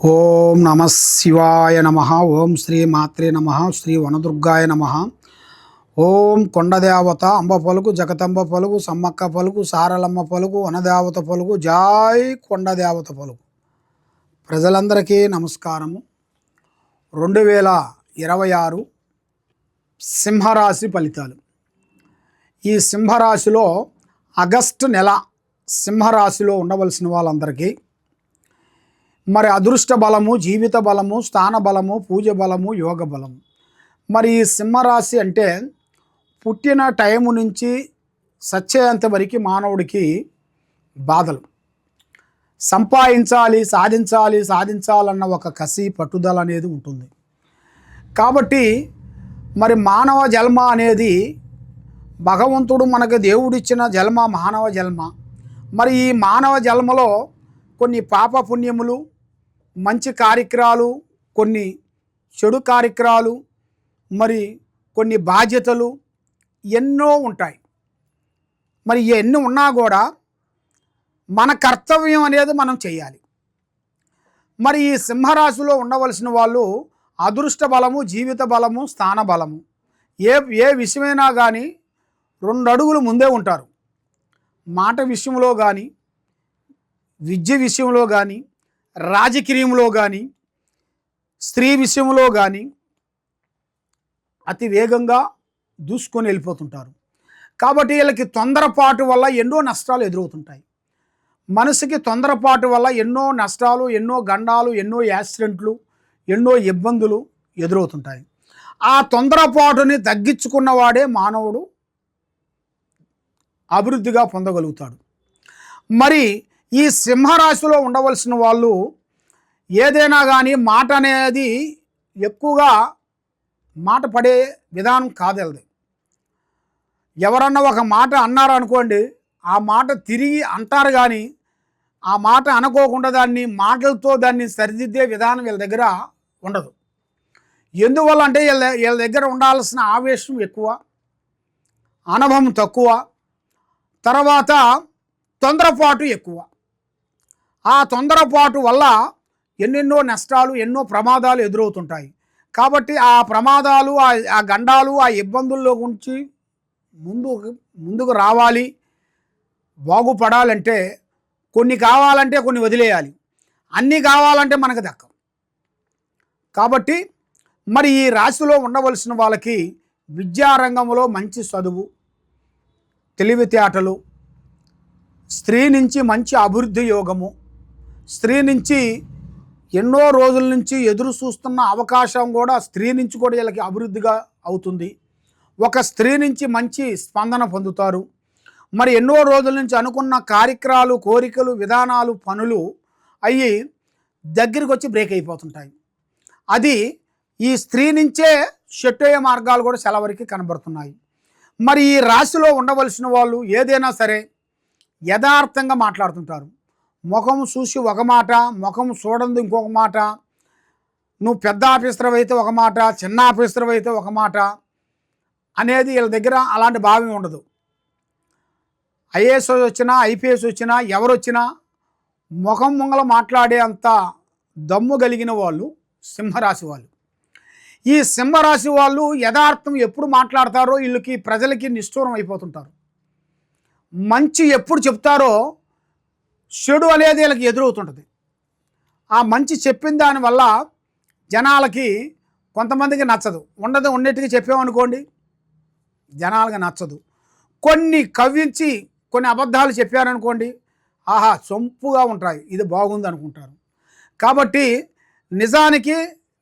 ఓం నమ శివాయ నమ. ఓం శ్రీ మాత్రే నమ. శ్రీ వనదుర్గాయ నమ. ఓం కొండదేవత అంబ పలుకు, జగతంబ పలుకు, సమ్మక్క పలుకు, సారలమ్మ పలుకు, వనదేవత పలుకు, జాయ్ కొండదేవత పలుకు. ప్రజలందరికీ నమస్కారము. 2026 సింహరాశి ఫలితాలు. ఈ సింహరాశిలో ఆగస్టు నెల సింహరాశిలో ఉండవలసిన వాళ్ళందరికీ మరి అదృష్ట బలము, జీవిత బలము, స్థాన బలము, పూజ బలము, యోగ బలము. మరి ఈ సింహరాశి అంటే పుట్టిన టైము నుంచి సచ్చేంత వరకు మానవుడికి బాధలు. సంపాదించాలి, సాధించాలన్న ఒక కసి, పట్టుదల అనేది ఉంటుంది. కాబట్టి మరి మానవ జన్మ అనేది భగవంతుడు మనకు దేవుడిచ్చిన జన్మ, మానవ జన్మ. మరి ఈ మానవ జన్మలో కొన్ని పాప పుణ్యములు, మంచి కార్యక్రమాలు, కొన్ని చెడు కార్యక్రమాలు, మరి కొన్ని బాధ్యతలు ఎన్నో ఉంటాయి. మరి ఎన్ని ఉన్నా కూడా మన కర్తవ్యం అనేది మనం చేయాలి. మరి ఈ సింహరాశిలో ఉండవలసిన వాళ్ళు అదృష్ట బలము, జీవిత బలము, స్థాన బలము, ఏ విషయమైనా కానీ 2 అడుగులు ముందే ఉంటారు. మాట విషయంలో కానీ, విద్య విషయంలో కానీ, రాజకీయంలో కానీ, స్త్రీ విషయంలో కానీ అతి వేగంగా దూసుకొని వెళ్ళిపోతుంటారు. కాబట్టి వీళ్ళకి తొందరపాటు వల్ల ఎన్నో నష్టాలు ఎదురవుతుంటాయి. మనసుకి తొందరపాటు వల్ల ఎన్నో నష్టాలు, ఎన్నో గండాలు, ఎన్నో యాక్సిడెంట్లు, ఎన్నో ఇబ్బందులు ఎదురవుతుంటాయి. ఆ తొందరపాటుని తగ్గించుకున్నవాడే మానవుడు అభివృద్ధిగా పొందగలుగుతాడు. మరి ఈ సింహరాశిలో ఉండవలసిన వాళ్ళు ఏదైనా కానీ మాట అనేది ఎక్కువగా మాట పడే విధానం కాదలది. ఎవరన్నా ఒక మాట అన్నారనుకోండి, ఆ మాట తిరిగి అంటారు, కానీ ఆ మాట అనుకోకుండా మాటలతో దాన్ని సరిదిద్దే విధానం వీళ్ళ దగ్గర ఉండదు. ఎందువల్ల అంటే వీళ్ళ దగ్గర ఉండాల్సిన ఆవేశం ఎక్కువ, అనుభవం తక్కువ, తర్వాత తొందరపాటు ఎక్కువ. ఆ తొందరపాటు వల్ల ఎన్నెన్నో నష్టాలు, ఎన్నో ప్రమాదాలు ఎదురవుతుంటాయి. కాబట్టి ఆ ప్రమాదాలు, ఆ గండాలు, ఆ ఇబ్బందుల్లో గురించి ముందుకు రావాలి, బాగుపడాలంటే కొన్ని కావాలంటే కొన్ని వదిలేయాలి, అన్నీ కావాలంటే మనకు దక్కవు. కాబట్టి మరి ఈ రాశిలో ఉండవలసిన వాళ్ళకి విద్యారంగంలో మంచి చదువు, తెలివితేటలు, స్త్రీ నుంచి మంచి అభివృద్ధి యోగము, స్త్రీ నుంచి ఎన్నో రోజుల నుంచి ఎదురు చూస్తున్న అవకాశం కూడా స్త్రీ నుంచి కూడా వీళ్ళకి అభివృద్ధిగా అవుతుంది. ఒక స్త్రీ నుంచి మంచి స్పందన పొందుతారు. మరి ఎన్నో రోజుల నుంచి అనుకున్న కార్యక్రమాలు, కోరికలు, విధానాలు, పనులు అయ్యి దగ్గరికి వచ్చి బ్రేక్ అయిపోతుంటాయి. అది ఈ స్త్రీ నుంచే సెట్ అయ్యే మార్గాలు కూడా చాలా వరకు కనబడుతున్నాయి. మరి ఈ రాశిలో ఉండవలసిన వాళ్ళు ఏదైనా సరే యథార్థంగా మాట్లాడుతుంటారు. ముఖం చూసి ఒక మాట, ముఖం చూడండి ఇంకొక మాట. నువ్వు పెద్ద ఆఫీసర్ అయితే ఒక మాట, చిన్న ఆఫీసర్ అయితే ఒక మాట అనేది వీళ్ళ దగ్గర అలాంటి భావం ఉండదు. ఐఏఎస్ వచ్చినా, ఐపీఎస్ వచ్చినా, ఎవరొచ్చినా ముఖం ముంగల మాట్లాడే అంత దమ్ము కలిగిన వాళ్ళు సింహరాశి వాళ్ళు. ఈ సింహరాశి వాళ్ళు యథార్థం ఎప్పుడు మాట్లాడతారో వీళ్ళకి, ప్రజలకి నిష్ఠూరం అయిపోతుంటారు. మంచి ఎప్పుడు చెప్తారో చెడు అనేది వీళ్ళకి ఎదురవుతుంటుంది. ఆ మంచి చెప్పిన దానివల్ల జనాలకి కొంతమందికి నచ్చదు. ఉండేట్టుగా చెప్పామనుకోండి, జనాలకి నచ్చదు. కొన్ని కవ్వించి కొన్ని అబద్ధాలు చెప్పారనుకోండి, ఆహా సొంపుగా ఉంటాయి, ఇది బాగుంది అనుకుంటారు. కాబట్టి నిజానికి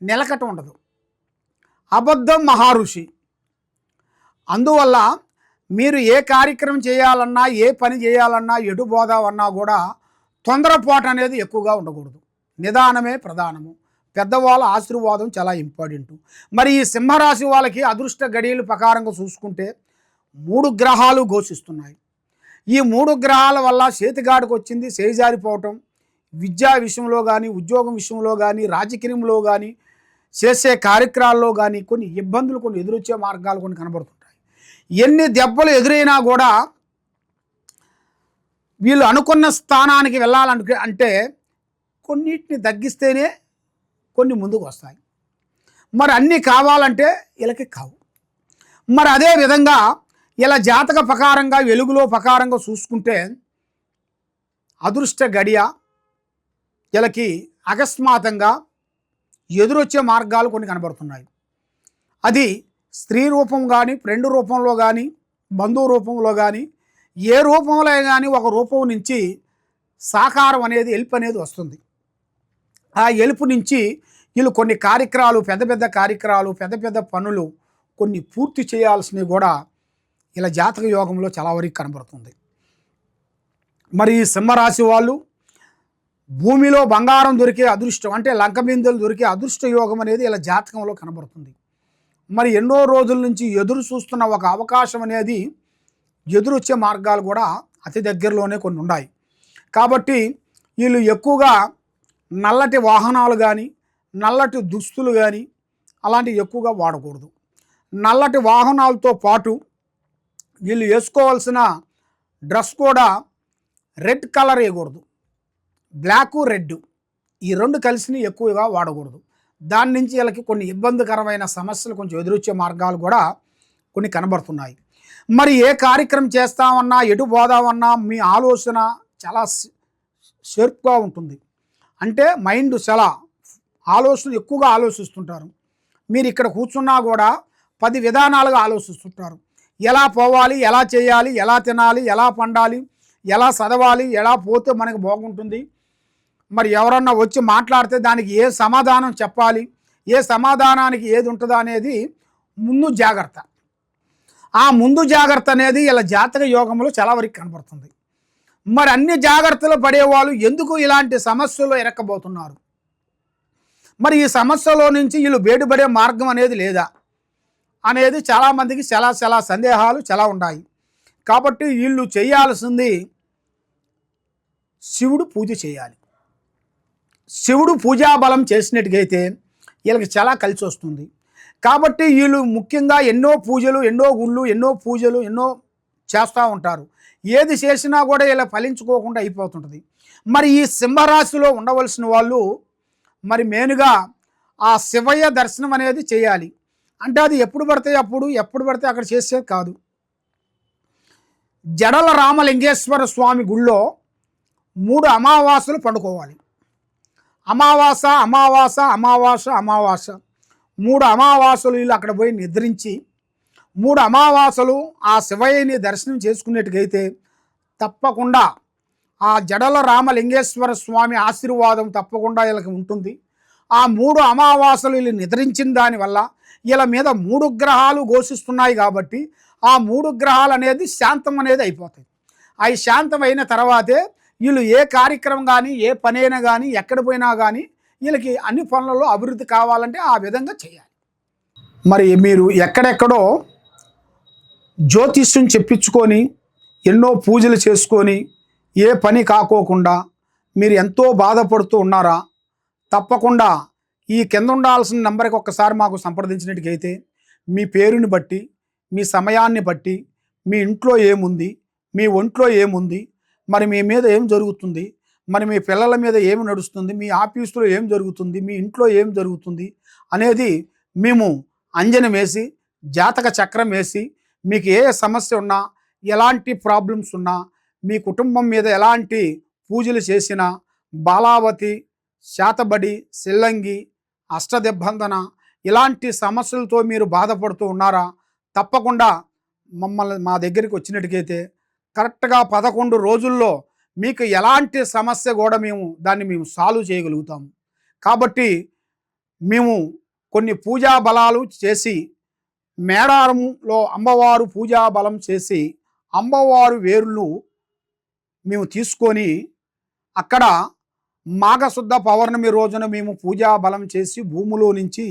నిలకట ఉండదు. అబద్ధం మహారుషి. అందువల్ల మీరు ఏ కార్యక్రమం చేయాలన్నా, ఏ పని చేయాలన్నా, ఎటు పోదామన్నా కూడా తొందరపాటు అనేది ఎక్కువగా ఉండకూడదు. నిదానమే ప్రధానము. పెద్దవాళ్ళ ఆశీర్వాదం చాలా ఇంపార్టెంట్. మరి ఈ సింహరాశి వాళ్ళకి అదృష్ట గడియల ప్రకారంగా చూసుకుంటే 3 గ్రహాలు ఘోషిస్తున్నాయి. ఈ 3 గ్రహాల వల్ల చేతిగాడికి వచ్చింది చేజారిపోవటం, విద్యా విషయంలో కానీ, ఉద్యోగం విషయంలో కానీ, రాజకీయంలో కానీ, చేసే కార్యక్రమాల్లో కానీ కొన్ని ఇబ్బందులు, కొన్ని ఎదురొచ్చే మార్గాలు కొన్ని కనబడుతుంటాయి. ఎన్ని దెబ్బలు ఎదురైనా కూడా వీళ్ళు అనుకున్న స్థానానికి వెళ్ళాలంటే కొన్నిటిని తగ్గిస్తేనే కొన్ని ముందుకు వస్తాయి. మరి అన్నీ కావాలంటే వీళ్ళకి కావు. మరి అదే విధంగా ఇలా జాతక ప్రకారంగా వెలుగులో ప్రకారంగా చూసుకుంటే అదృష్ట గడియ వీళ్ళకి అకస్మాత్తుగా ఎదురొచ్చే మార్గాలు కొన్ని కనబడుతున్నాయి. అది స్త్రీ రూపం కానీ, ఫ్రెండ్ రూపంలో కానీ, బంధువు రూపంలో కానీ, ఏ రూపంలో కానీ ఒక రూపం నుంచి సాకారం అనేది ఎలుపు అనేది వస్తుంది. ఆ ఎలుపు నుంచి వీళ్ళు కొన్ని కార్యక్రమాలు, పెద్ద పెద్ద కార్యక్రమాలు, పెద్ద పెద్ద పనులు కొన్ని పూర్తి చేయాల్సినవి కూడా ఇలా జాతక యోగంలో చాలా వరకు కనబడుతుంది. మరి ఈ సింహరాశి వాళ్ళు భూమిలో బంగారం దొరికే అదృష్టం, అంటే లంక బిందెలు దొరికే అదృష్ట యోగం అనేది ఇలా జాతకంలో కనబడుతుంది. మరి ఎన్నో రోజుల నుంచి ఎదురు చూస్తున్న ఒక అవకాశం అనేది ఎదురొచ్చే మార్గాలు కూడా అతి దగ్గరలోనే కొన్ని ఉన్నాయి. కాబట్టి వీళ్ళు ఎక్కువగా నల్లటి వాహనాలు కానీ, నల్లటి దుస్తులు కానీ అలాంటివి ఎక్కువగా వాడకూడదు. నల్లటి వాహనాలతో పాటు వీళ్ళు వేసుకోవాల్సిన డ్రెస్ కూడా రెడ్ కలర్ వేయకూడదు. బ్లాకు, రెడ్ ఈ రెండు కలిసిని ఎక్కువగా వాడకూడదు. దాని నుంచి వీళ్ళకి కొన్ని ఇబ్బందికరమైన సమస్యలు కొంచెం ఎదురొచ్చే మార్గాలు కూడా కొన్ని కనబడుతున్నాయి. మరి ఏ కార్యక్రమం చేస్తామన్నా, ఎటు పోదామన్నా మీ ఆలోచన చాలా షార్ప్గా ఉంటుంది. అంటే మైండ్ చాలా ఆలోచన ఎక్కువగా ఆలోచిస్తుంటారు. మీరు ఇక్కడ కూర్చున్నా కూడా 10 విధానాలుగా ఆలోచిస్తుంటారు. ఎలా పోవాలి, ఎలా చేయాలి, ఎలా తినాలి, ఎలా పండాలి, ఎలా చదవాలి, ఎలా పోతే మనకు బాగుంటుంది, మరి ఎవరన్నా వచ్చి మాట్లాడితే దానికి ఏ సమాధానం చెప్పాలి, ఏ సమాధానానికి ఏది ఉంటుందో అనేది ముందు జాగ్రత్త. ఆ ముందు జాగ్రత్త అనేది ఇలా జాతక యోగంలో చాలా వరకు కనబడుతుంది. మరి అన్ని జాగ్రత్తలు పడేవాళ్ళు ఎందుకు ఇలాంటి సమస్యల్లో ఇరక్కబోతున్నారు? మరి ఈ సమస్యలో నుంచి వీళ్ళు బయటపడే మార్గం అనేది లేదా అనేది చాలామందికి చాలా సందేహాలు చాలా ఉన్నాయి. కాబట్టి వీళ్ళు చేయాల్సింది శివుడు పూజ చేయాలి. శివుడు పూజాబలం చేసినట్టుగైతే వీళ్ళకి చాలా కలిసి వస్తుంది. కాబట్టి వీళ్ళు ముఖ్యంగా ఎన్నో పూజలు, ఎన్నో గుళ్ళు, ఎన్నో పూజలు ఎన్నో చేస్తూ ఉంటారు. ఏది చేసినా కూడా ఇలా ఫలించుకోకుండా అయిపోతుంటుంది. మరి ఈ సింహరాశిలో ఉండవలసిన వాళ్ళు మరి మెయిన్గా ఆ శివయ్య దర్శనం అనేది చేయాలి. అంటే అది ఎప్పుడు పడితే అప్పుడు, ఎప్పుడు పడితే అక్కడ చేసేది కాదు. జడల రామలింగేశ్వర స్వామి గుళ్ళో 3 అమావాస్యలు పండుకోవాలి. అమావాస అమావాస అమావాస అమావాస 3 అమావాస్యలు వీళ్ళు అక్కడ పోయి నిద్రించి 3 అమావాస్యలు ఆ శివయ్యని దర్శనం చేసుకునేట్టుగైతే తప్పకుండా ఆ జడల రామలింగేశ్వర స్వామి ఆశీర్వాదం తప్పకుండా వీళ్ళకి ఉంటుంది. ఆ 3 అమావాస్యలు వీళ్ళు నిద్రించిన దానివల్ల వీళ్ళ మీద 3 గ్రహాలు ఘోషిస్తున్నాయి. కాబట్టి ఆ 3 గ్రహాలు అనేది శాంతం అనేది అయిపోతాయి. అవి శాంతం అయిన తర్వాతే వీళ్ళు ఏ కార్యక్రమం కానీ, ఏ పనైనా కానీ, ఎక్కడ పోయినా కానీ వీళ్ళకి అన్ని పనులలో అభివృద్ధి కావాలంటే ఆ విధంగా చేయాలి. మరి మీరు ఎక్కడెక్కడో జ్యోతిష్యం చెప్పించుకొని ఎన్నో పూజలు చేసుకొని ఏ పని కాకోకుండా మీరు ఎంతో బాధపడుతూ ఉన్నారా? తప్పకుండా ఈ కింద ఉండాల్సిన నెంబర్కి ఒక్కసారి మాకు సంప్రదించినట్టుగైతే మీ పేరుని బట్టి, మీ సమయాన్ని బట్టి, మీ ఇంట్లో ఏముంది, మీ ఒంట్లో ఏముంది, మరి మీ మీద ఏం జరుగుతుంది, మరి మీ పిల్లల మీద ఏమి నడుస్తుంది, మీ ఆఫీసులో ఏం జరుగుతుంది, మీ ఇంట్లో ఏం జరుగుతుంది అనేది మేము అంజనం వేసి, జాతక చక్రం వేసి, మీకు ఏ సమస్య ఉన్నా, ఎలాంటి ప్రాబ్లమ్స్ ఉన్నా, మీ కుటుంబం మీద ఎలాంటి పూజలు చేసినా, బాలావతి, శాతబడి, సిల్లంగి, అష్టదిబ్బందన ఇలాంటి సమస్యలతో మీరు బాధపడుతూ ఉన్నారా? తప్పకుండా మమ్మల్ని మా దగ్గరికి వచ్చినట్టుకైతే కరెక్ట్గా 11 రోజుల్లో మీకు ఎలాంటి సమస్య కూడా దాన్ని మేము సాల్వ్ చేయగలుగుతాము. కాబట్టి మేము కొన్ని పూజా బలాలు చేసి, మేడారంలో అమ్మవారు పూజా బలం చేసి అమ్మవారు వేర్లు మేము తీసుకొని అక్కడ మాఘశుద్ధ పౌర్ణమి రోజున మేము పూజా బలం చేసి భూమిలో నుంచి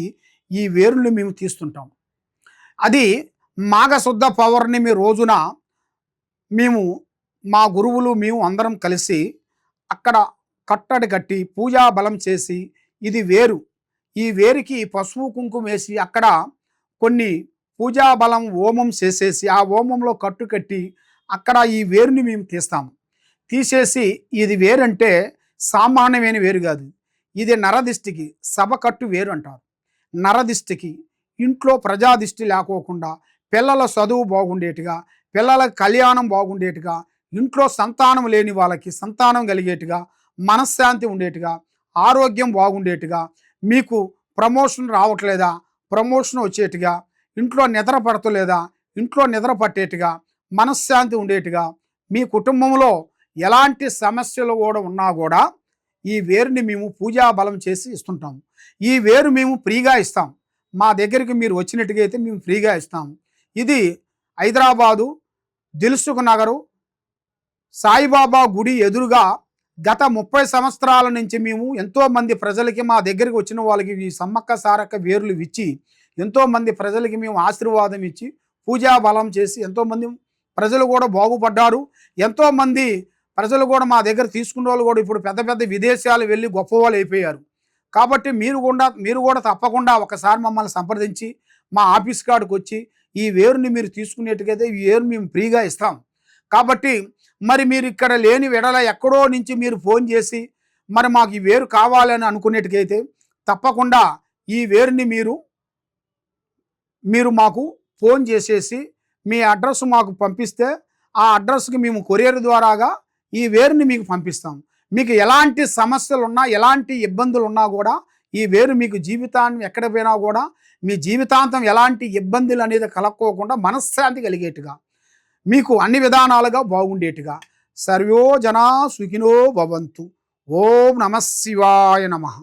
ఈ వేర్లు మేము తీస్తుంటాం. అది మాఘశుద్ధ పౌర్ణమి రోజున మేము మా గురువులు మేము అందరం కలిసి అక్కడ కట్టడి కట్టి పూజా బలం చేసి, ఇది వేరు, ఈ వేరుకి పసుపు కుంకుమ వేసి అక్కడ కొన్ని పూజా బలం హోమం చేసేసి ఆ హోమంలో కట్టు కట్టి అక్కడ ఈ వేరుని మేము తీస్తాము. తీసేసి ఇది వేరంటే సామాన్యమైన వేరు కాదు. ఇది నరదిష్టికి సభ కట్టు వేరు అంటారు. నరదిష్టికి ఇంట్లో ప్రజాదిష్టి లేకోకుండా పిల్లల చదువు బాగుండేట్టుగా, పిల్లల కళ్యాణం బాగుండేట్టుగా, ఇంట్లో సంతానం లేని వాళ్ళకి సంతానం కలిగేట్టుగా, మనశ్శాంతి ఉండేట్టుగా, ఆరోగ్యం బాగుండేట్టుగా, మీకు ప్రమోషన్ రావట్లేదా ప్రమోషన్ వచ్చేట్టుగా, ఇంట్లో నిద్ర పడతలేదా ఇంట్లో నిద్ర పట్టేట్టుగా, మనశ్శాంతి ఉండేట్టుగా, మీ కుటుంబంలో ఎలాంటి సమస్యలు కూడా ఉన్నా కూడా ఈ వేరుని మేము పూజా బలం చేసి ఇస్తుంటాము. ఈ వేరు మేము ఫ్రీగా ఇస్తాం. మా దగ్గరికి మీరు వచ్చినట్టుగా అయితే మేము ఫ్రీగా ఇస్తాము. ఇది హైదరాబాదు దిల్సుఖ్ నగరు సాయిబాబా గుడి ఎదురుగా గత 30 సంవత్సరాల నుంచి మేము ఎంతోమంది ప్రజలకి మా దగ్గరికి వచ్చిన వాళ్ళకి ఈ సమ్మక్క సారక్క వేర్లు ఇచ్చి ఎంతోమంది ప్రజలకి మేము ఆశీర్వాదం ఇచ్చి పూజా బలం చేసి ఎంతోమంది ప్రజలు కూడా బాగుపడ్డారు. ఎంతోమంది ప్రజలు కూడా మా దగ్గర తీసుకున్న వాళ్ళు కూడా ఇప్పుడు పెద్ద పెద్ద విదేశాలు వెళ్ళి గొప్పవాళ్ళు అయిపోయారు. కాబట్టి మీరు కూడా తప్పకుండా ఒకసారి మమ్మల్ని సంప్రదించి మా ఆఫీస్ కాడికి వచ్చి ఈ వేరుని మీరు తీసుకునేట్టుకైతే ఈ వేరు మేము ఫ్రీగా ఇస్తాం. కాబట్టి మరి మీరు ఇక్కడ లేని వెడల ఎక్కడో నుంచి మీరు ఫోన్ చేసి మరి మాకు ఈ వేరు కావాలని అనుకునేట్టుకైతే తప్పకుండా ఈ వేరుని మీరు మాకు ఫోన్ చేసేసి మీ అడ్రస్ మాకు పంపిస్తే ఆ అడ్రస్కి మేము కొరియర్ ద్వారాగా ఈ వేరుని మీకు పంపిస్తాం. మీకు ఎలాంటి సమస్యలు ఉన్నా ఎలాంటి ఇబ్బందులు ఉన్నా కూడా ఈ వేరు మీకు జీవితాన్ని ఎక్కడ పోయినా కూడా మీ జీవితాంతం ఎలాంటి ఇబ్బందులు అనేది కలక్కోకుండా మనశ్శాంతి కలిగేట్టుగా మీకు అన్ని విధానాలుగా బాగుండేట్టుగా సర్వో జనా సుఖినో భవంతు. ఓం నమః శివాయ నమః.